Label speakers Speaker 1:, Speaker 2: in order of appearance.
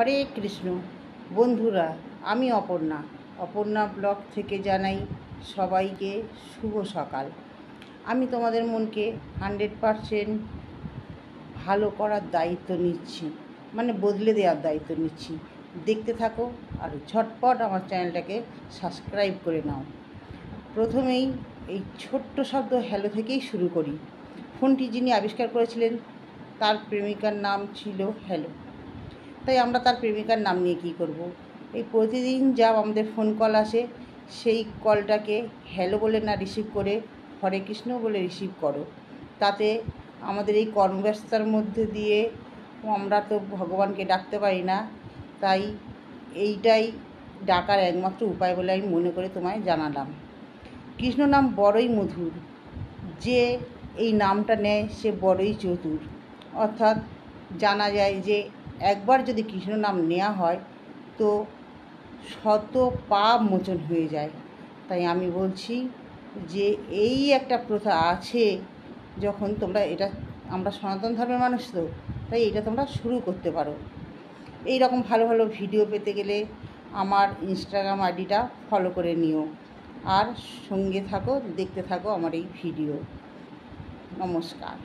Speaker 1: হরে কৃষ্ণ বন্ধুরা, আমি অপর্ণা ব্লগ থেকে জানাই সবাইকে শুভ সকাল। আমি তোমাদের মনকে 100% ভালো করার দায়িত্ব নিচ্ছি, মানে বদলে দেওয়ার দায়িত্ব নিচ্ছি। দেখতে থাকো আর ঝটপট আমার চ্যানেলটাকে সাবস্ক্রাইব করে নাও। প্রথমেই এই ছোট্ট শব্দ হ্যালো থেকেই শুরু করি। ফোনটি যিনি আবিষ্কার করেছিলেন তার প্রেমিকার নাম ছিল হ্যালো, তাই আমরা তার প্রেমিকার নাম নিয়ে কী করব। এই প্রতিদিন যা আমাদের ফোন কল আসে সেই কলটাকে হ্যালো বলে না রিসিভ করে হরে কৃষ্ণ বলে রিসিভ করো। তাতে আমাদের এই কর্মব্যস্ততার মধ্যে দিয়ে আমরা তো ভগবানকে ডাকতে পারি না, তাই এইটাই ডাকার একমাত্র উপায় বলে আমি মনে করে তোমায় জানালাম। কৃষ্ণ নাম বড়ই মধুর, যে এই নামটা নেয় সে বড়ই চতুর। অর্থাৎ জানা যায় যে একবার যদি কৃষ্ণ নাম নেওয়া হয় তো শত পাপ মোচন হয়ে যায়। তাই আমি বলছি যে এই একটা প্রথা আছে, যখন তোমরা এটা, আমরা সনাতন ধর্মের মানুষ তো, তাই এটা তোমরা শুরু করতে পারো। এই রকম ভালো ভালো ভিডিও পেতে গেলে আমার ইনস্টাগ্রাম আইডিটা ফলো করে নিও, আর সঙ্গে থাকো, দেখতে থাকো আমার এই ভিডিও। নমস্কার।